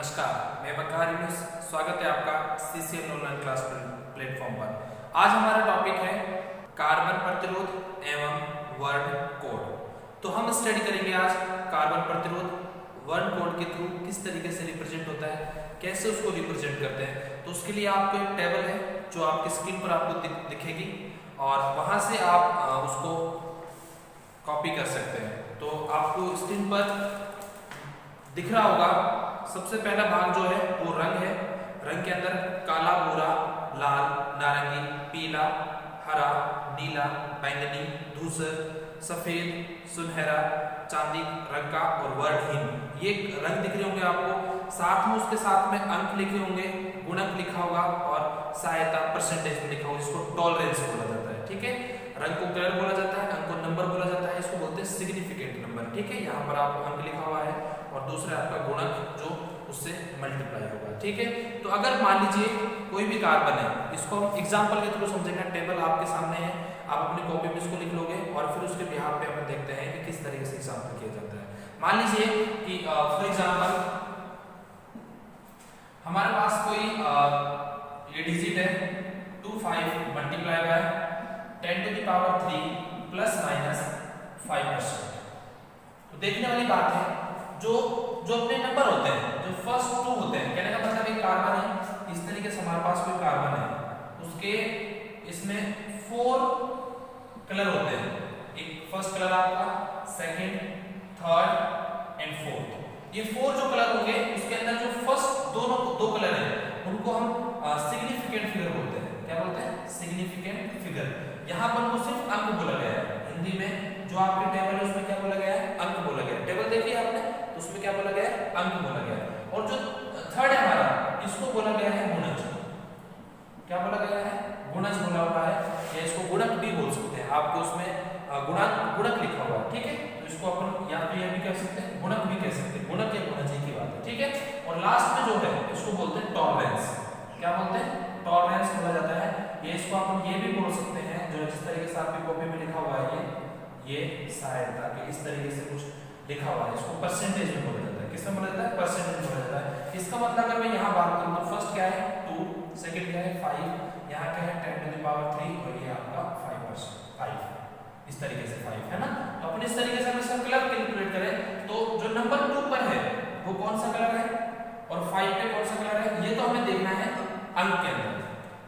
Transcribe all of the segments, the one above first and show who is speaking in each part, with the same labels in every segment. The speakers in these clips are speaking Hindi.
Speaker 1: नमस्कार, मैं बकार यूनुस। स्वागत है आपका CCL ऑनलाइन क्लास प्लेटफॉर्म पर। आज हमारा टॉपिक है कार्बन प्रतिरोध एवं वर्ण कोड। तो हम स्टडी करेंगे आज कार्बन प्रतिरोध वर्ण कोड के थ्रू किस तरीके से रिप्रेजेंट होता है, कैसे उसको रिप्रेजेंट करते हैं। तो उसके लिए आपको एक टेबल है जो आपकी स्क्रीन पर आपको दिखेगी और वहां से आप उसको कॉपी कर सकते हैं। तो आपको स्क्रीन पर दिख रहा होगा, सबसे पहला भाग जो है वो रंग है। रंग के अंदर काला, भूरा, लाल, नारंगी, पीला, हरा, नीला, बैंगनी, धूसर, सफेद, सुनहरा, चांदी रंग का और वर्णहीन, ये रंग दिख रहे होंगे आपको। साथ में उसके साथ में अंक लिखे होंगे, गुणक लिखा होगा और सहायता परसेंटेज में लिखा होगा, जिसको टॉलरेंस बोला जाता है। ठीक है, रंग को कलर बोला जाता है, अंक को नंबर बोला जाता है, इसको बोलते हैं सिग्निफिकेंट नंबर। ठीक है, यहाँ पर आपको अंक लिखा हुआ है और दूसरा आपका गुणक जो उससे मल्टीप्लाई होगा। ठीक है, तो अगर मान लीजिए कोई भी कार्बन है, इसको हम एग्जांपल के थ्रू समझेंगे। टेबल आपके सामने है, आप अपनी कॉपी में इसको लिख लोगे और फिर उसके बिहाफ पे अपन देखते हैं कि किस तरीके से एग्जांपल किया जाता है। मान लीजिए कि फॉर एग्जांपल हमारे पास कोई ये डिजिट है 25 multiply by 10 to the power 3 plus minus 5%। तो देखने वाली बात है, जो अपने नंबर होते हैं, जो फर्स्ट टू होते हैं, कहने का मतलब एक कार्बन है, इस तरीके से हमारे पास कोई कार्बन है, उसके इसमें 4 कलर होते हैं। एक फर्स्ट कलर आपका, सेकंड, थर्ड एंड फोर्थ। ये 4 जो कलर होंगे उसके अंदर जो फर्स्ट दो कलर है उनको हम सिग्निफिकेंट फिगर बोलते हैं। क्या बोलते हैं? Significant figure. यहाँ पर वो सिर्फ अंक बोला गया है। हिंदी में जो आपके टेबल है उसमें क्या बोला गया है? अंक बोला गया है। टेबल देखिए आपने, तो उसमें क्या बोला गया है? अंक बोला गया है। और जो थर्ड है हमारा, इसको बोला गया है गुणज। क्या बोला गया है? गुणज बोला हुआ है, या इसको गुणक भी बोल सकते हैं। आपको उसमें गुणक लिखा हुआ है। ठीक है, तो इसको अपन या तो ये भी कह सकते हैं, गुणक भी कह सकते हैं। गुणक या गुणज की बात है। ठीक है, और लास्ट में जो है इसको बोलते हैं टॉलरेंस। क्या बोलते हैं? टॉलरेंस बोला जाता है। ये इसको अपन ये भी बोल सकते हैं, जो जिस तरीके से आपकी कॉपी में लिखा हुआ है, ये सहायता के इस तरीके से कुछ लिखा हुआ है, इसको परसेंटेज में बोला जाता है। किसमें बोला जाता है? परसेंटेज में बोला जाता है। इसका मतलब अगर मैं यहाँ बात करूँ तो फर्स्ट क्या है? 2, सेकंड क्या है? 5, यहाँ क्या है? 10 टू द पावर 3 और ये आपका 5%, 5 इस तरीके से 5 है ना। तो अपन इस तरीके से हम इसका कलर कैलकुलेट करें तो जो नंबर 2 पर है वो कौन सा कलर है और 5 पे कौन सा कलर है, ये तो हमें देखना है अंक के अंदर।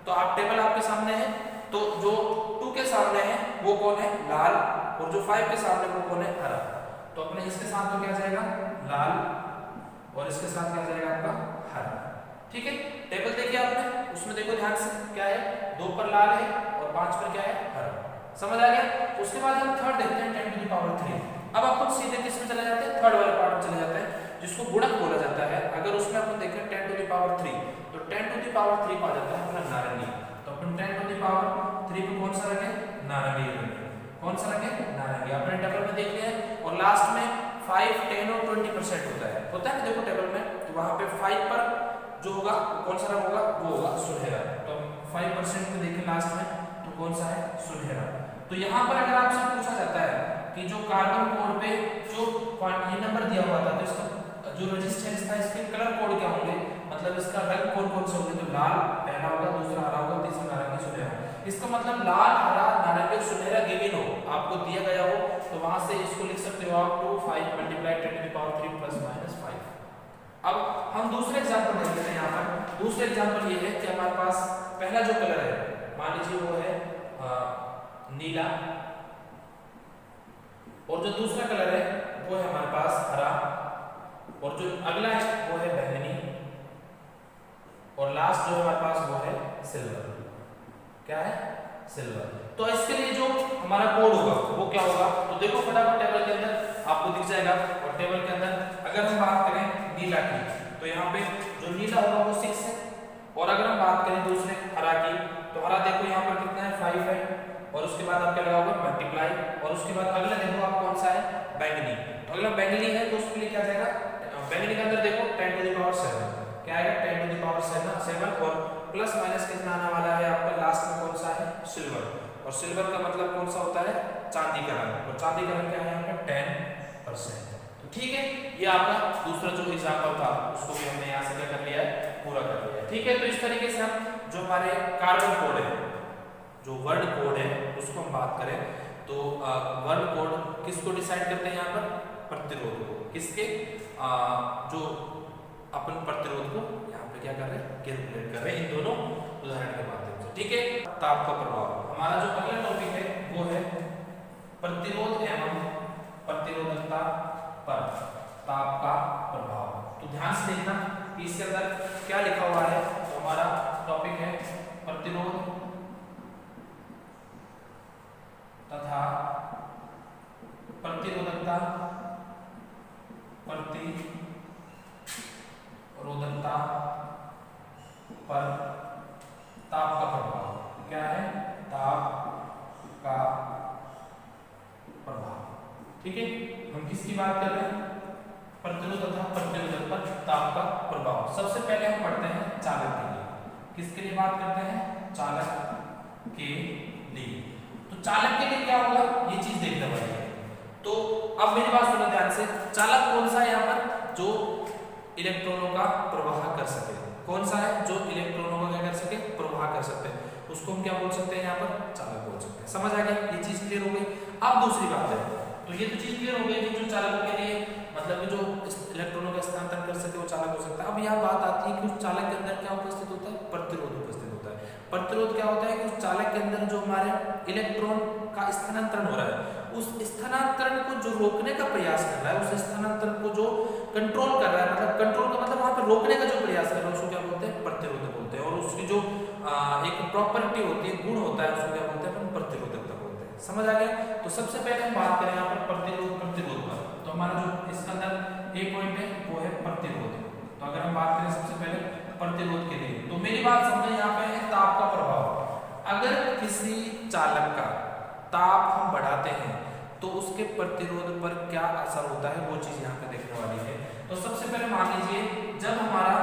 Speaker 1: तो आप टेबल आपके सामने है, तो जो 2 के सामने है वो कौन है? लाल, और जो 5 के सामने वो कौन है? हरा। तो अपने इसके साथ तो क्या जाएगा? लाल, और इसके साथ क्या जाएगा आपका? हरा। ठीक है, टेबल देखिए आपने, उसमें देखो ध्यान से, क्या है? 2 पर लाल है और 5 पर क्या है? हरा। समझ आ गया? उसके बाद हम थर्ड देखते हैं 10 टू द पावर 3। अब अपन सीधे किस में चले जाते हैं? थर्ड वाले पार्ट में चले जाते हैं, जिसको गुणक बोला जाता है। अगर उसमें अपन देखें 10 टू द पावर 3, तो 10 टू द पावर 3 आ जाता है अपना नारंगी। तो अपन 10 टू द पावर 3 पे कौन सा रंग है? नारंगी रंग। कौन सा रंग है? नारंगी। आपने टेबल में देख लिया है। और लास्ट में 5, 10 और 20% होता है ना, देखो टेबल में। तो वहां पे 5 पर जो होगा कौन सा रंग होगा? वो होगा सुनहरा। तो 5% में देखें लास्ट में, तो कौन सा है? सुनहरा। तो यहाँ पर अगर आपसे पूछा जाता है कि जो कार्बन कोड पे जो ये नंबर दिया हुआ था, तो इसका जो रेजिस्टेंस था, इसके कलर कोड क्या होंगे, मतलब इसका रंग कौन से होंगे? तो लाल पहला होगा, दूसरा हरा होगा, तीसरा नारंगी, सुनहरा। इसका मतलब लाल, हरा, नारंगी, सुनहरा गिवन हो, आपको दिया गया हो, तो वहां से इसको लिख सकते हो आप 2, 5 multiply 10 to the power 3 plus minus 5। अब हम दूसरे एग्जांपल देख लेते हैं। यहाँ पर दूसरे एग्जांपल ये है कि हमारे पास पहला जो कलर है, मान लीजिए वो है नीला, और जो दूसरा कलर है वो है हमारे पास हरा, और जो अगला है वो है बैंगनी, और लास्ट जो हमारे पास वो है सिल्वर। क्या है? सिल्वर। तो इसके लिए जो हमारा कोड होगा वो क्या होगा? तो देखो फटाफट टेबल के अंदर आपको दिख जाएगा। और टेबल के अंदर अगर हम बात करें नीला की, तो यहाँ पे जो नीला होगा वो 6 है। और अगर हम बात करें दूसरे हरा की, तो हरा देखो यहाँ पर कितना है? 5 है। और उसके बाद आप क्या लगाओगे? मल्टीप्लाई। और उसके बाद अगला देखो आप कौन सा है? बैंगनी। तो अगला बैंगनी है, तो उसके लिए क्या जाएगा? बैंगनी के अंदर देखो 10 टू द पावर 7 क्या आएगा? 10 टू द पावर 7 और प्लस माइनस कितना आने वाला है आपका? लास्ट में कौन सा है? सिल्वर। और सिल्वर का मतलब कौन सा होता है? चांदी का रंग। और चांदी का रंग क्या है यहाँ पे? 10%। तो ठीक है, ये आपका दूसरा जो एग्जाम्पल था उसको भी हमने यहाँ से क्या कर लिया है, पूरा कर लिया है। ठीक है, तो इस तरीके से हम जो हमारे कार्बन कोड है, जो वर्ड कोड है उसको हम बात करें तो वर्ड कोड किसको डिसाइड करते हैं यहाँ पर, प्रतिरोध को, किसके जो अपन प्रतिरोध को यहाँ पे क्या कर रहे हैं, कैलकुलेट कर रहे हैं इन दोनों उदाहरण के माध्यम से। ठीक है, ताप का प्रभाव। हमारा जो अगला टॉपिक है वो है प्रतिरोध एवं प्रतिरोधकता पर ताप का प्रभाव। तो ध्यान से देखना कि इसके अंदर क्या लिखा हुआ है। तो हमारा टॉपिक है प्रतिरोध तथा प्रतिरोधकता, प्रतिरोधकता पर ताप का प्रभाव। क्या है, ताप का प्रभाव। ठीक है, हम किसकी बात कर रहे हैं, प्रतिरोध तथा प्रतिरोधक पर ताप का प्रभाव। सबसे पहले हम पढ़ते हैं चालक के लिए। किसके लिए बात करते हैं, चालक के लिए। तो चालक के लिए क्या होगा, ये चीज देखने वाली है। तो अब मेरी बात सुनो ध्यान से, चालक कौन सा है यहाँ पर, जो इलेक्ट्रॉनों का प्रवाह कर सके। कौन सा है, जो इलेक्ट्रॉनों का क्या कर सके, प्रवाह कर सकते हैं, उसको हम क्या बोल सकते हैं यहाँ पर, चालक बोल सकते हैं। समझ आ गया, ये चीज क्लियर हो गई। अब दूसरी बात है, तो ये तो चीज क्लियर हो गई कि जो चालकों के लिए मतलब कि जो इलेक्ट्रॉनों का स्थानांतरण कर सके वो चालक हो सकता है। अब यहाँ बात आती है कि उस चालक के अंदर क्या उपस्थित होता है, प्रतिरोध उपस्थित होता है। प्रतिरोध क्या होता है कि उस चालक के अंदर जो हमारे इलेक्ट्रॉन का स्थानांतरण हो रहा है, उस स्थानांतरण को जो रोकने का प्रयास कर रहा है, उस स्थानांतरण को जो कंट्रोल कर रहा है, मतलब कंट्रोल का मतलब वहां पर रोकने का जो प्रयास कर रहा है उसको क्या बोलते हैं, प्रतिरोधक बोलते हैं। और उसकी जो एक प्रॉपर्टी होती है, गुण होता है, उसको क्या बोलते हैं, अपन प्रतिरोधकता बोलते हैं। समझ आ गया। तो सबसे पहले हम बात करें यहाँ पर प्रतिरोध पर। तो हमारा जो इसके अंदर एक पॉइंट है वो है प्रतिरोध। तो अगर हम बात करें सबसे पहले प्रतिरोध के लिए, तो मेरी बात समझे, यहाँ पे है ताप का प्रभाव। अगर किसी चालक का ताप हम बढ़ाते हैं तो उसके प्रतिरोध पर क्या असर होता है, वो चीज यहाँ पे देखने वाली है। तो सबसे पहले मान लीजिए, जब हमारा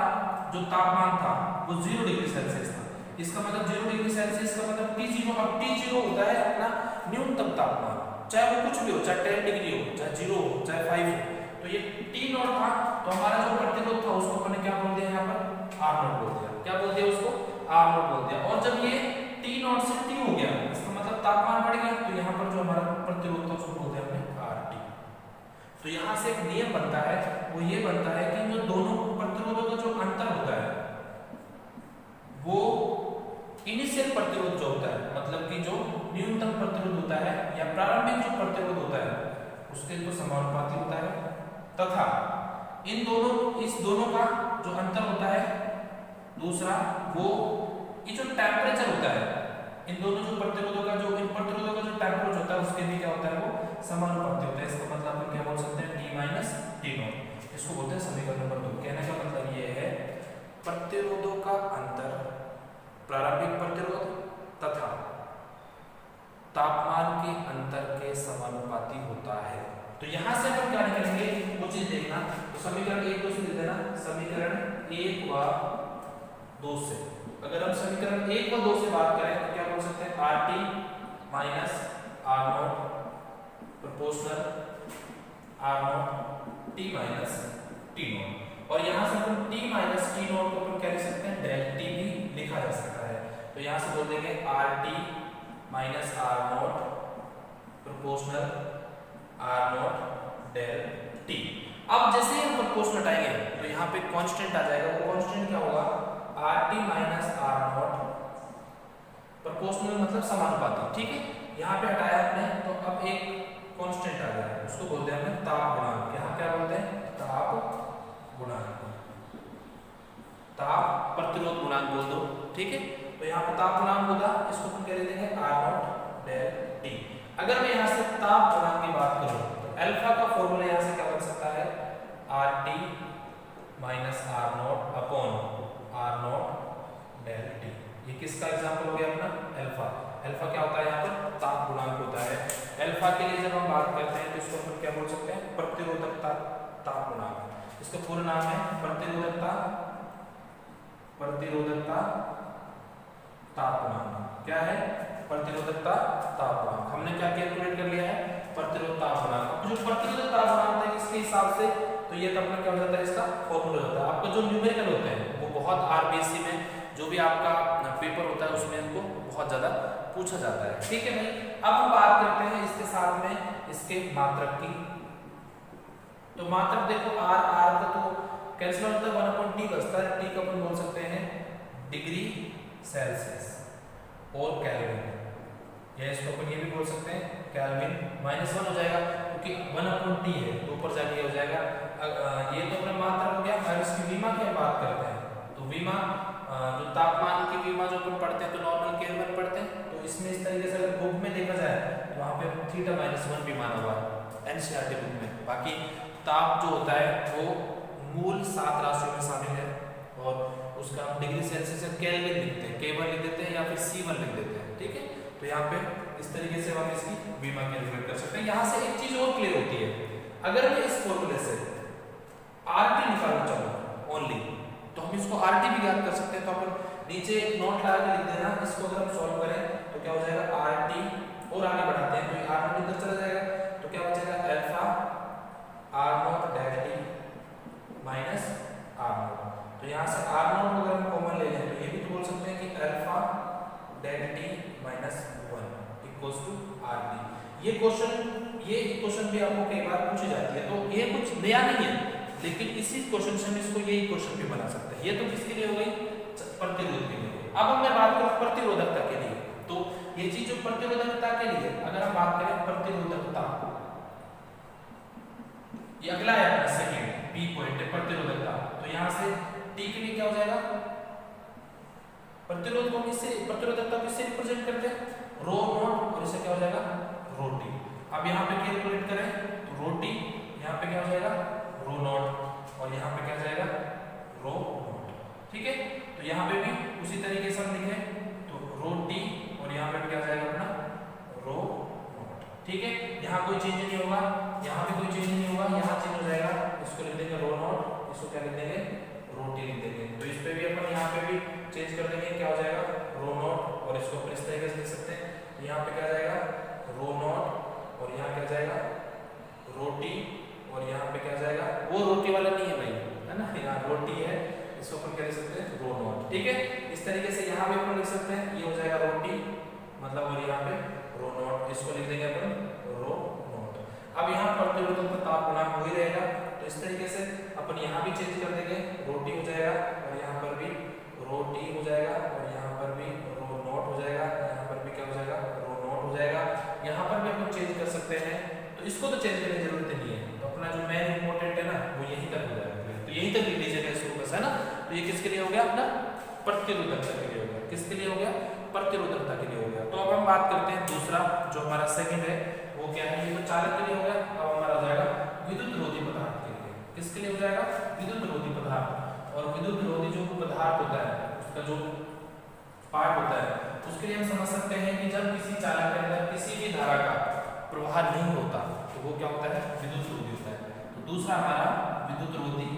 Speaker 1: जो तापमान था वो 0 डिग्री सेल्सियस था, इसका मतलब 0 डिग्री सेल्सियस का मतलब T0। अब T0 होता है अपना न्यूनतम तापमान, चाहे वो कुछ भी हो, चाहे 10 डिग्री हो, चाहे 0 हो, चाहे 5 हो। तो ये T0 था, तो हमारा जो प्रतिरोध था उसको अपन ने क्या बोल दिया, यहाँ पर R0 बोल दिया। क्या बोल दिया उसको, R0 बोल दिया। और जब ये T0 से T हो गया, इसका मतलब तापमान बढ़ गया, तो यहाँ पर जो हमारा प्रतिरोध था उसको बोल दिया हमने RT। तो यहाँ से एक नियम बनता है, वो ये बनता है कि जो दोनों प्रतिरोधों का जो अंतर होता है वो इनिशियल प्रतिरोध जो होता है, मतलब कि जो न्यूनतम प्रतिरोध होता है या प्रारंभिक जो प्रतिरोध होता है उसके तो समानुपाती होता है, तथा इस दोनों का जो अंतर होता है दूसरा, वो ये जो टेम्परेचर होता है, इन दोनों जो प्रतिरोधों का जो इन प्रतिरोधों का जो टेम्परेचर होता है उसके भी क्या होता है, वो समानुपाती होता है। इसका मतलब हम क्या बोल सकते हैं, T-T0। इसको बोलते हैं समीकरण नंबर 2। कहने का मतलब ये है, प्रतिरोधों का अंतर प्रारंभिक प्रतिरोध तथा तापमान के अंतर के समानुपाती होता है। तो यहां से हम क्या निकालेंगे, वो चीज देखना। तो समीकरण 1 2 से दे देना, समीकरण 1 व 2 से। अगर हम समीकरण 1 व 2 से बात करें तो क्या बोल सकते हैं, RT minus R0 proportional R0 T minus T0। और यहाँ से अपन T माइनस T0 को अपन क्या लिख सकते हैं, डेल T भी लिखा जा सकता है। तो यहाँ से बोल देंगे RT minus R0 proportional R0 del T। अब जैसे ही हम प्रोपोर्शनल हटाएंगे तो यहाँ पे कांस्टेंट आ जाएगा। वो कांस्टेंट क्या होगा, RT माइनस R0 प्रोपोर्शनल मतलब समानुपाती। ठीक है, यहाँ पे हटाया हमने तो अब एक कांस्टेंट आ गया, उसको बोलते हैं हमने ताप गुणांक। यहाँ क्या बोलते हैं, ताप गुणांक, ताप प्रतिरोध गुणांक बोल दो। ठीक है, तो यहाँ पे ताप गुणांक होगा, इसको हम क्या ले लेंगे, R0 डेल T। अगर मैं यहाँ से ताप गुणांक की बात करूँ तो अल्फा का फॉर्मूला यहाँ से क्या बन सकता है, RT minus R0 upon R0 del T। ये किसका एग्जांपल हो गया अपना, अल्फा। अल्फा क्या होता है, यहाँ पर ताप गुणांक होता है। अल्फा के लिए जब हम बात करते हैं तो इसको अपन क्या बोल सकते हैं, प्रतिरोधकता ताप गुणांक। इसका पूरा नाम है प्रतिरोधकता ताप गुणांक। क्या है, प्रतिरोधकता ताप गुणांक। हमने क्या कैलकुलेट कर लिया है, प्रतिरोध ताप गुणांक। जो प्रतिरोध ताप गुणांक है इसके हिसाब से, तो ये तो अपना क्या हो जाता है, इसका फॉर्मूला होता है। आपका जो न्यूमेरिकल होते हैं वो बहुत आरबीएससी में जो भी आपका पेपर होता है उसमें इनको बहुत ज़्यादा पूछा जाता है। ठीक है भाई, अब हम बात करते हैं इसके साथ में इसके मात्रक की। तो मात्रक देखो आर का तो कैंसिल होता है, 1/t बचता है, टी का अपन बोल सकते हैं डिग्री सेल्सियस और केल्विन, या इसको अपन ये भी बोल सकते हैं केल्विन, -1 हो जाएगा क्योंकि 1/t है तो ऊपर जाके हो जाएगा। ये तो अपना मात्रक हो गया। अगर इसकी विमा की बात करते हैं तो विमा जो तापमान की विमा जो अपन पढ़ते हैं तो नॉर्मल केल्विन पढ़ते हैं, तो इसमें इस तरीके से अगर बुक में देखा जाए तो वहाँ पे थीटा-1 भी माना हुआ है एनसीईआरटी बुक में। बाकी ताप जो होता है वो मूल 7 राशियों में शामिल है और उसका हम डिग्री सेल्सियस या केल्विन लिखते हैं, K1 लिख देते हैं या फिर C1 लिख देते हैं। ठीक है, तो यहाँ पे इस तरीके से हम इसकी विमा कैलकुलेट कर सकते हैं। यहाँ से एक चीज और क्लियर होती है, अगर मैं इस फॉर्मूले से RT निकालना चाहूँ ओनली, तो हम इसको RT भी ज्ञात कर सकते हैं। तो अपन नीचे एक नोट लगा के लिख देना, इसको अगर हम सॉल्व करें तो क्या हो जाएगा RT, और आगे बढ़ाते हैं तो R नोट इधर चला जाएगा, तो क्या बचेगा alpha R nought del T minus R nought. तो यहाँ से R नोट अगर हम कॉमन ले लें तो ये भी तो बोल सकते हैं कि alpha del T minus 1 equals to RT। ये क्वेश्चन भी आपको कई बार पूछी जाती है, तो ये कुछ नया नहीं है, लेकिन इसी क्वेश्चन से हम इसको यही क्वेश्चन भी बना सकते हैं। ये तो किसके लिए हो गई, प्रतिरोध के लिए। अब हम बात करें प्रतिरोधकता के लिए, तो ये चीज जो प्रतिरोधकता के लिए, अगर हम बात करें प्रतिरोधकता, ये अगला है अपना सेकंड बी पॉइंट है प्रतिरोधकता। तो यहाँ से टी के लिए क्या हो जाएगा, प्रतिरोध को किससे, प्रतिरोधकता को किससे रिप्रेजेंट करते हैं, रो नॉट, और इसे क्या हो जाएगा रो टी। अब यहाँ पे कैलकुलेट करें तो रो टी, यहाँ पे क्या हो जाएगा रो नॉट, और यहाँ पे क्या जाएगा रो नॉट। ठीक है, तो यहाँ पे भी उसी तरीके से हम लिखें तो रो टी, और यहाँ पे क्या जाएगा अपना रो नॉट। ठीक है, यहाँ कोई चेंज नहीं होगा, यहाँ पे कोई चेंज नहीं होगा, यहाँ चेंज हो जाएगा, इसको लिख देंगे रो नॉट, इसको क्या लिख देंगे रो टी लिख देंगे। तो इस पे भी अपन यहाँ पे भी चेंज कर देंगे, क्या हो जाएगा रो नॉट, और इसको अपन इस तरीके से लिख सकते हैं, यहाँ पे क्या जाएगा रो नॉट, और यहाँ क्या जाएगा रोटी, और यहाँ पे क्या जाएगा, वो रोटी वाला नहीं है भाई, है ना, यहाँ रोटी है, इसको अपन क्या लिख सकते हैं रो नॉट। ठीक है, इस तरीके से यहाँ पे अपन लिख सकते हैं, ये हो जाएगा रोटी मतलब, और यहाँ पे रो नॉट, इसको लिख देंगे अपन रो नॉट। अब यहाँ प्रतिरोधक का ताप गुणांक हो ही रहेगा, तो इस तरीके से अपन यहाँ भी चेंज कर देंगे, रोटी हो जाएगा, और यहाँ पर भी रोटी हो जाएगा, और यहाँ पर भी रो नॉट हो जाएगा, यहाँ पर भी क्या हो जाएगा रो नॉट हो जाएगा। यहाँ पर भी अपन चेंज कर सकते हैं, तो इसको तो चेंज करने की जरूरत नहीं है, तो अपना जो मेन इंपॉर्टेंट है ना वो यहीं तक हो जाएगा, तो यहीं तक लिख लीजिएगा इसको बस, है ना। तो ये किसके लिए हो गया, अपना प्रतिरोधकता के लिए हो गया, किसके लिए हो गया प्रतिरोधकता के लिए हो गया। तो अब हम बात करते हैं दूसरा जो हमारा सेकंड है वो क्या है, ये तो चालक के लिए हो गया। अब हमारा हो जाएगा विद्युत रोधी पदार्थ के लिए, किसके लिए हो जाएगा विद्युत रोधी पदार्थ। और विद्युत रोधी जो पदार्थ होता है उसका जो पार्ट होता है उसके लिए हम समझ सकते हैं कि जब किसी चालक के अंदर किसी भी धारा का प्रवाह नहीं होता तो वो क्या होता है विद्युत रोधी होता है। तो दूसरा हमारा विद्युत रोधी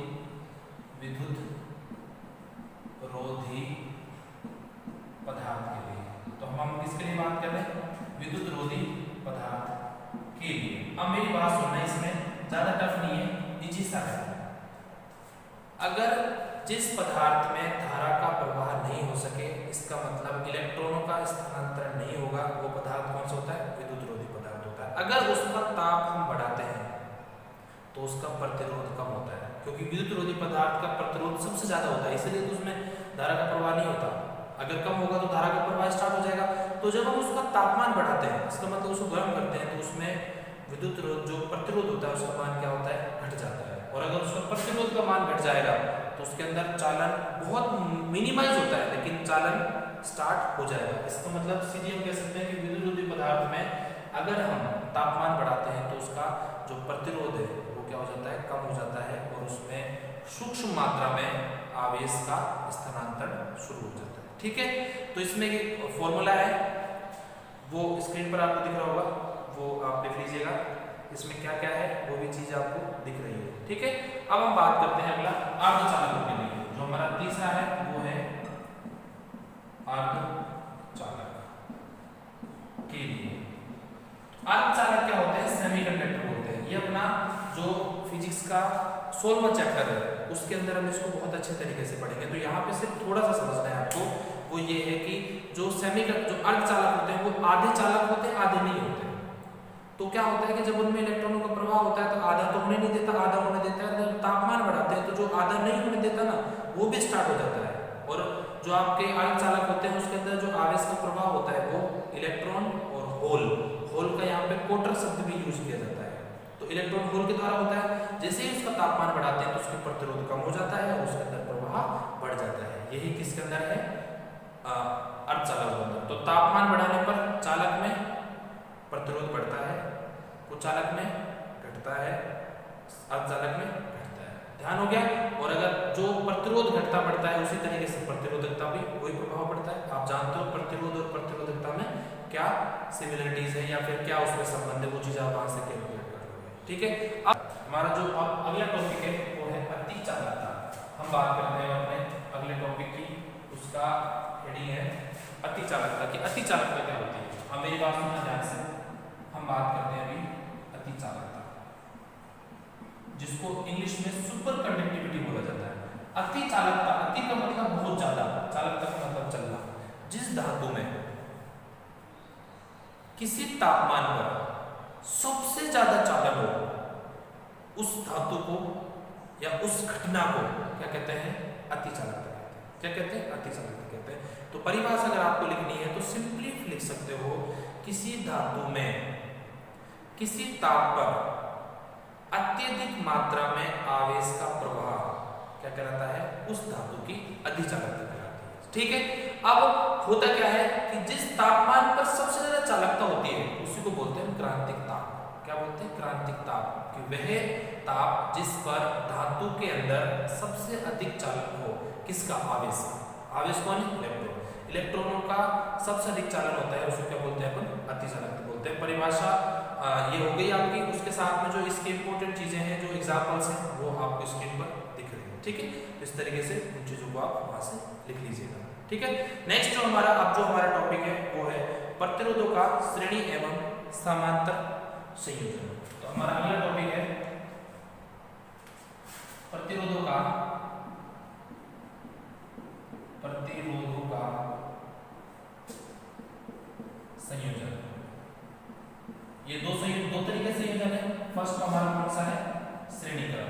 Speaker 1: पदार्थ के लिए, तो हम किसके लिए बात कर रहे हैं विद्युत रोधी पदार्थ के लिए। अब मेरी बात सुनना, इसमें ज्यादा टफ नहीं है, इजी सा है। अगर जिस पदार्थ में धारा का प्रवाह नहीं हो सके, इसका मतलब इलेक्ट्रॉनों का स्थानांतरण नहीं होगा, वो पदार्थ कौन सा होता है विद्युत रोधी पदार्थ होता है। अगर उसका ताप हम बढ़ाते हैं तो उसका प्रतिरोध कम होता है, क्योंकि विद्युत रोधी पदार्थ का प्रतिरोध सबसे ज्यादा होता है, इसलिए तो उसमें धारा का प्रवाह नहीं होता। अगर कम होगा तो धारा का प्रवाह स्टार्ट हो जाएगा। तो जब हम उसका तापमान बढ़ाते हैं, इसका मतलब उसको गर्म करते हैं, तो उसमें विद्युत जो प्रतिरोध होता है उसका मान क्या होता है घट जाता है। और अगर उसका प्रतिरोध का मान घट जाएगा तो उसके अंदर चालन बहुत मिनिमाइज होता है, लेकिन चालन स्टार्ट हो जाएगा। इसका मतलब सीधे हम कह सकते हैं कि विद्युत रोधी पदार्थ में अगर हम तापमान बढ़ाते हैं तो उसका जो प्रतिरोध है वो क्या हो जाता है कम हो जाता है, और उसमें सूक्ष्म मात्रा में आवेश का स्थानांतरण शुरू हो जाता है। ठीक है, तो इसमें एक फॉर्मूला है वो स्क्रीन पर आपको दिख रहा होगा, वो आप देख लीजिएगा, इसमें क्या क्या है वो भी चीज आपको दिख रही है। ठीक है, अब हम बात करते हैं अगला अर्धचालकों के लिए, जो हमारा तीसरा है वो है अर्धचालक के लिए। अर्धचालक क्या होते हैं सेमीकंडक्टर बोलते हैं, ये अपना अपना जो फिजिक्स का 16वां चैप्टर है उसके अंदर हम इसको बहुत अच्छे तरीके से पढ़ेंगे। तो यहाँ पे सिर्फ थोड़ा सा समझना है आपको, वो ये है कि जो जो अर्धचालक होते हैं वो आधे चालक होते हैं, आधे नहीं होते। तो क्या होता है कि जब उनमें इलेक्ट्रॉनों का प्रवाह होता है तो आधा तो होने नहीं देता, आधा होने देता है। जब तापमान बढ़ाते हैं तो जो आधा नहीं होने देता ना वो भी स्टार्ट हो जाता है। और जो आपके अर्धचालक होते हैं उसके अंदर जो आवेश का प्रवाह होता है वो इलेक्ट्रॉन और होल का यहाँ पे कोटर शब्द भी यूज किया जाता है। तो इलेक्ट्रॉन होल के द्वारा होता है। जैसे ही उसका तापमान बढ़ाते हैं तो उसके प्रतिरोध कम हो जाता है और उसके अंदर प्रवाह बढ़ जाता है। यही किसके अंदर है, अर्धचालक के अंदर। तो तापमान बढ़ाने पर चालक में प्रतिरोध बढ़ता है, कुछ चालक में घटता है, अर्धचालक में घटता है। ध्यान हो गया। और अगर जो प्रतिरोध घटता बढ़ता है उसी तरीके से प्रतिरोधकता भी वही प्रभाव पड़ता है। आप जानते हो प्रतिरोध और प्रतिरोधकता में क्या सिमिलरिटीज है या फिर क्या उसमें संबंध है, वो चीज आप वहां से कैलकुलेट कर लोगे। ठीक है। अब हमारा जो अगला टॉपिक है वो है अतिचालकता। हम बात करते हैं अपने अगले टॉपिक की, उसका हेडिंग है अतिचालकता की। अतिचालकता क्या होती है, हम मेरी बात सुनना ध्यान से। हम बात करते हैं अभी अतिचालकता, जिसको इंग्लिश में सुपर कंडक्टिविटी बोला जाता है। अतिचालकता, अति का मतलब बहुत ज्यादा, चालकता का मतलब चलना। जिस धातु में किसी तापमान पर सबसे ज्यादा चालन हो उस धातु को या उस घटना को क्या कहते हैं, अतिचालकता कहते हैं। क्या कहते हैं, अतिचालकता कहते हैं। तो परिभाषा अगर आपको लिखनी है तो सिंपली लिख सकते हो, किसी धातु में किसी ताप पर अत्यधिक मात्रा में आवेश का प्रवाह क्या कहलाता है, उस धातु की अतिचालकता कहलाती है। ठीक है। अब होता क्या है कि जिस तापमान पर सबसे ज्यादा चालकता होती है उसी को बोलते हैं क्रांतिक ताप। क्या बोलते हैं, क्रांतिक ताप। कि वह ताप जिस पर धातु के अंदर सबसे अधिक चालक हो, किसका, आवेश। आवेश कौन है, इलेक्ट्रॉन। इलेक्ट्रॉनों का सबसे अधिक चालन होता है, उसको क्या बोलते हैं, अपन अतिचालकता बोलते हैं। परिभाषा ये हो गई आपकी। उसके साथ में जो इसके इंपॉर्टेंट चीजें हैं, जो एग्जांपल्स हैं, वो आपको स्क्रीन पर दिख रही है। ठीक है। इस तरीके से उन चीजों को आप वहां से लिख लीजिएगा। ठीक है। नेक्स्ट जो हमारा टॉपिक है वो है प्रतिरोधों का श्रेणी एवं समांतर संयोजन। तो हमारा अगला टॉपिक है प्रतिरोधों का संयोजन। ये दो तरीके से संयोजन है। फर्स्ट हमारा कौन सा है, श्रेणीक्रम।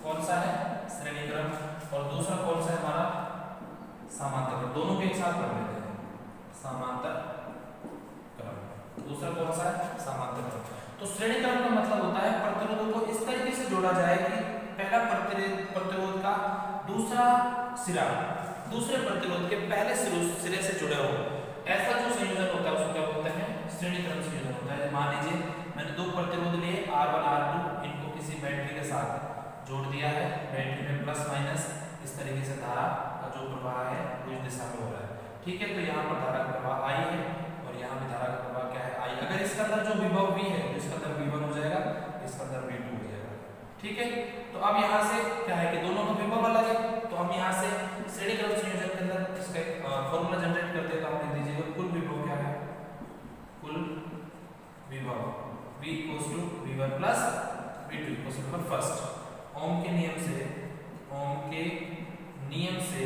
Speaker 1: कौन सा है, श्रेणीक्रम। और दूसरा कौन सा है हमारा, समांतर। दोनों के एक साथ पढ़ लेते हैं, समांतर क्रम। दूसरा कौन सा है, समांतर क्रम। तो श्रेणीक्रम का मतलब होता है प्रतिरोधों को इस तरीके से जोड़ा जाए कि पहला प्रतिरोध का दूसरा सिरा दूसरे प्रतिरोध के पहले सिरे से जुड़ा हो। ऐसा जो संयोजन होता है उसको क्या बोलते हैं, श्रेणीक्रम संयोजन होता है। मान लीजिए मैंने दो प्रतिरोध लिए R1 R2, इनको किसी बैटरी के साथ जोड़ दिया है। बैटरी में प्लस माइनस इस तरीके से धारा का जो प्रवाह है वो इस दिशा में हो रहा है। ठीक है। तो यहाँ पर धारा का प्रवाह I है और यहाँ पे धारा का प्रवाह क्या है, I। अगर इसके अंदर जो विभव V है तो इसके अंदर V1 हो जाएगा, इसके अंदर V2 हो जाएगा। ठीक है। तो अब यहाँ से क्या है कि दोनों का विभव अलग है, तो हम यहाँ से श्रेणीक्रम संयोजन के अंदर इसका फॉर्मूला जनरेट करते हैं। तो आप लिख दीजिएगा कुल विभव क्या है, कुल विभव V = V1 + V2 = फर्स्ट ओम के नियम से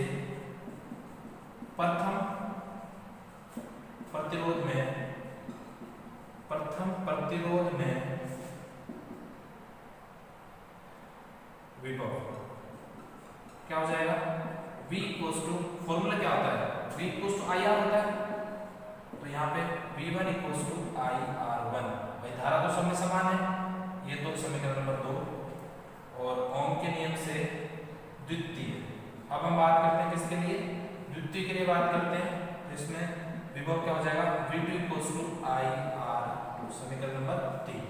Speaker 1: प्रथम प्रतिरोध में विभव क्या हो जाएगा, V = फॉर्मूला क्या होता है, V = IR होता है। तो यहाँ पे V1 = IR1। भाई धारा तो सब में समान है, ये तो समीकरण नंबर 2। और ओम के नियम से द्वितीय। अब हम बात करते हैं किसके लिए, द्वितीय के लिए बात करते हैं। तो इसमें विभव क्या हो जाएगा, V2 = IR2, समीकरण नंबर 3।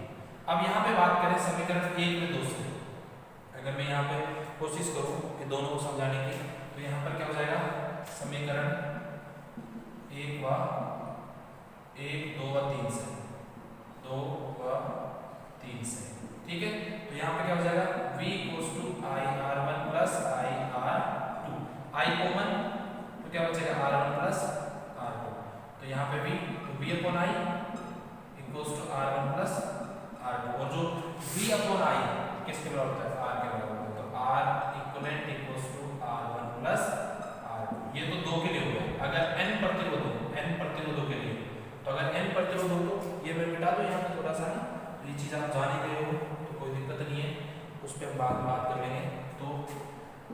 Speaker 1: अब यहाँ पे बात करें समीकरण 1 में 2 से। अगर मैं यहाँ पे कोशिश करूँ कि दोनों को समझाने की, तो यहाँ पर क्या हो जाएगा, समीकरण 1 व 2 व 3 से, 2 व 3 से। ठीक है। तो यहाँ पे क्या हो जाएगा, V = IR1 + IR2। I common तो क्या बचेगा, R1 + R2। तो यहाँ पे V, तो V/I = R1 + R2। और जो V अपॉन I किसके बराबर होता है? R के बराबर होता है। तो R equivalent equals to R1 plus R2। ये तो 2 के लिए हो गया। अगर n प्रतिरोध हो, n प्रतिरोधों के लिए, तो अगर n प्रतिरोध हो तो ये मैं मिटा दूं यहाँ पे थोड़ा सा ना, तो ये चीज आप जान ही गए हो तो कोई दिक्कत नहीं है, उस पर हम बाद में बात कर लेंगे। तो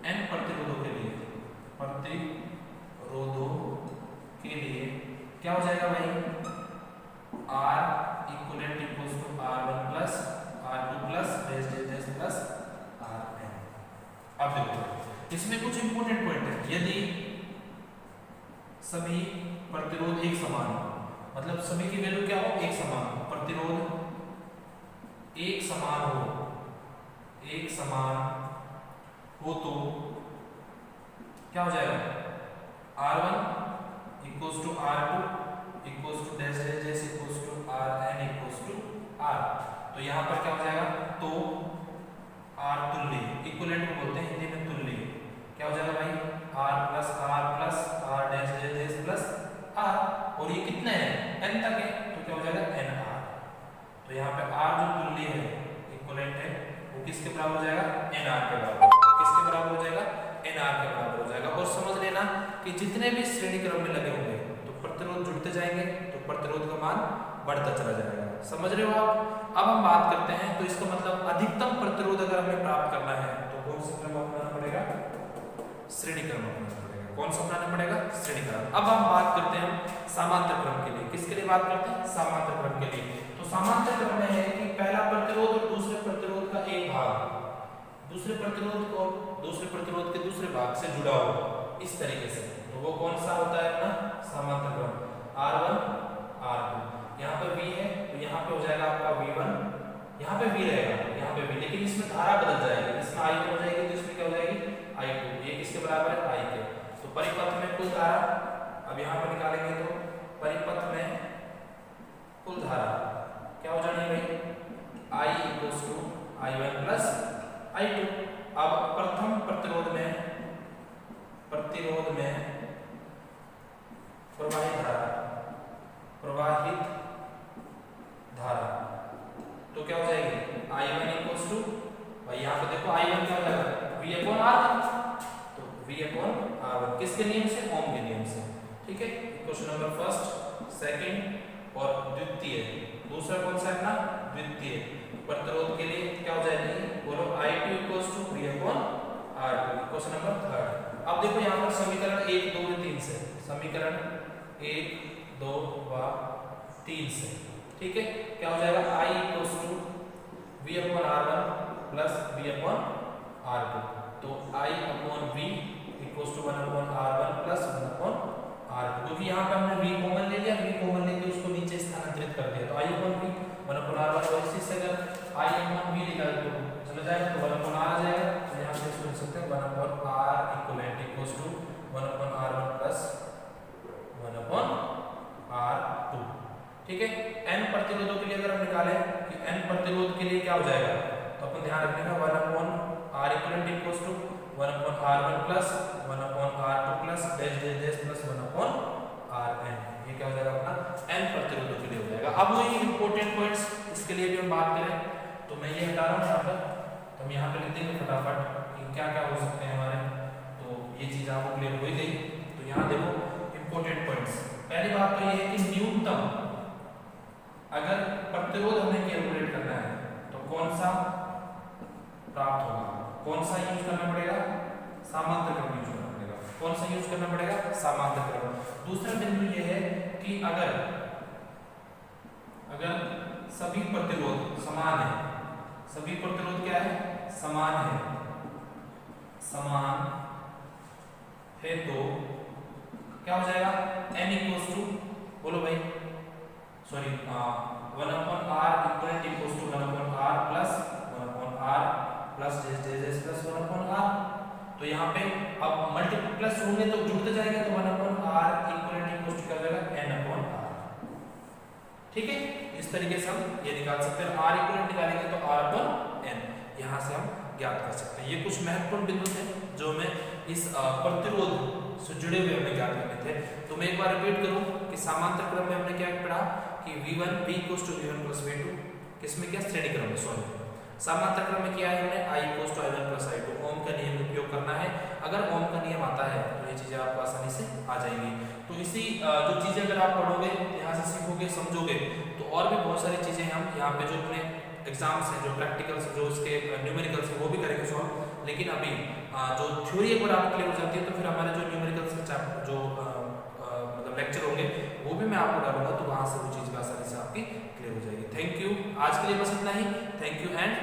Speaker 1: n प्रतिरोधों के लिए, क्या हो जाएगा भाई? R equivalent equals to R1 plus R2 plus dash plus Rn। अब देखो इसमें कुछ इंपॉर्टेंट पॉइंट है। यदि सभी प्रतिरोध एक समान हो, मतलब सभी की वैल्यू क्या हो? एक समान हो, प्रतिरोध एक समान हो तो क्या हो जाएगा? R1 equals to R2 equals to डैश equals to Rn equals to R। तो यहाँ पर क्या हो जाएगा? तो R तुल्य, इक्विवेलेंट को बोलते हैं हिंदी में तुल्य, क्या हो जाएगा भाई? R plus R dash plus R। और ये कितने हैं? n तक है, तो क्या हो जाएगा? nR। तो यहाँ पे R जो तुल्य है, इक्विवेलेंट है, वो किसके बराबर हो जाएगा? nR के बराबर। किसके बराबर हो जाएगा? nR के बराबर हो जाएगा। और समझ लेना कि जितने भी श्रेणी क्रम में लगे होंगे तो प्रतिरोध जुड़ते जाएंगे, तो प्रतिरोध का मान बढ़ता चला जाएगा। समझ रहे हो आप? अब हम बात करते हैं, तो इसका मतलब अधिकतम प्रतिरोध अगर हमें प्राप्त करना है तो कौन सा क्रम अपनाना पड़ेगा? श्रेणी क्रम अपनाना पड़ेगा। कौन सा अपनाना पड़ेगा? श्रेणी क्रम। अब हम बात करते हैं समांतर क्रम के लिए। किसके लिए बात करते हैं? समांतर क्रम के लिए। तो समांतर क्रम में है कि पहला प्रतिरोध और दूसरे प्रतिरोध का एक भाग दूसरे प्रतिरोध के दूसरे भाग से जुड़ा हो, इस तरीके से। तो वो कौन सा होता है अपना? समांतर क्रम। R1 R2, यहाँ पे V है तो यहाँ पे हो जाएगा आपका V1, यहाँ पे V रहेगा, यहाँ पे V, लेकिन इसमें धारा बदल जाएगी, इसमें I हो जाएगी तो इसमें क्या हो जाएगी? I2। ये किसके बराबर है? I के। तो परिपथ में कुल धारा अब यहाँ पर निकालेंगे तो परिपथ में कुल धारा क्या हो जानी है भाई? I equals to I1 plus I2। अब प्रथम प्रतिरोध में प्रवाहित धारा तो क्या हो जाएगी? I1 इक्वल्स टू, भाई यहाँ पे देखो I1 क्या हो जाएगा? V upon R1। तो V अपॉन R1 किसके नियम से? ओम के नियम से। ठीक है, क्वेश्चन नंबर फर्स्ट, सेकंड और द्वितीय। दूसरा कौन सा है अपना? द्वितीय प्रतिरोध के लिए क्या हो जाएगी? बोलो I2 equals to V upon R2। Question number third. अब देखो यहाँ पर समीकरण 1 2 व 3 से, समीकरण 1 2 व 3 से, ठीक है, क्या हो जाएगा? I equals to V upon R1 plus V upon R2। तो I upon V equals to 1 upon R1 plus 1 upon R2। क्योंकि यहाँ पे हमने V कॉमन ले लिया, V कॉमन लेके उसको नीचे स्थानांतरित कर दिया, तो I upon V 1 upon R1। और इसी से अगर I अपॉन V निकाल दो चला जाएगा तो 1 अपॉन R आ जाएगा। तो यहाँ से इसको लिख सकते हैं 1 upon R equivalent equals to 1 upon R1 plus 1 upon R2। ठीक है, n प्रतिरोधों के लिए अगर हम निकालें कि n प्रतिरोध के लिए क्या हो जाएगा, तो अपन ध्यान रखना 1 upon R equivalent equals to 1 upon R1 plus 1 upon R2 plus dash plus 1 upon Rn। ये क्या हो जाएगा अपना? n प्रतिरोधों के लिए हो जाएगा। अब वही इंपॉर्टेंट पॉइंट्स इसके लिए भी हम बात करें तो मैं ये हटा रहा हूँ यहाँ पर, तो हम यहाँ पे लिख देंगे फटाफट कि क्या क्या हो सकते हैं हमारे। तो ये चीज आपको क्लियर हो ही गई। तो यहाँ देखो इंपॉर्टेंट पॉइंट्स। पहली बात तो ये है कि न्यूनतम अगर प्रतिरोध हमें कैलकुलेट करना है तो कौन सा प्राप्त होगा? कौन सा यूज करना पड़ेगा? समांतर क्रम यूज करना पड़ेगा। कौन सा यूज करना पड़ेगा? समांतर क्रम। दूसरा बिंदु ये है कि अगर सभी प्रतिरोध समान है, सभी प्रतिरोध क्या है? समान है तो क्या हो जाएगा? n इक्वल्स टू, बोलो भाई, sorry 1 upon R equivalent equals to 1 upon R plus 1 upon R plus dash plus 1 upon R। तो यहाँ पे अब मल्टीप्लस होंगे तो जुड़ते जाएंगे, तो 1 upon R equivalent equals to क्या हो जाएगा? n upon R। ठीक है, इस तरीके से हम ये निकाल सकते हैं। R इक्वलेंट निकालेंगे तो R अपॉन n, यहाँ से हम ज्ञात कर सकते हैं। ये कुछ महत्वपूर्ण बिंदु थे जो हमें इस प्रतिरोध से जुड़े हुए हमें ज्ञात करने थे। तो मैं एक बार रिपीट करूं कि समांतर क्रम में हमने क्या पढ़ा कि V1 V equals to V1 plus V2, किसमें क्या? श्रेणी क्रम में, सॉरी समांतर क्रम में किया है हमने I = I1 + I2, ओम का नियम उपयोग करना है। अगर ओम का नियम आता है तो ये चीजें आपको आसानी से आ जाएंगी। तो इसी जो चीजें अगर आप पढ़ोगे, यहाँ से सीखोगे, समझोगे, तो और भी बहुत सारी चीजें हम यहाँ पे जो अपने एग्जाम्स हैं, जो प्रैक्टिकल्स, जो इसके न्यूमेरिकल्स हैं, वो भी करेंगे सॉल्व। लेकिन अभी जो थ्योरी एक बार आपको क्लियर हो जाती है तो फिर हमारे जो न्यूमेरिकल्स जो मतलब लेक्चर होंगे वो भी मैं आपको डालूंगा, तो वहां से वो चीज आसानी से आपकी क्लियर हो जाएगी। थैंक यू, आज के लिए बस इतना ही। Thank you and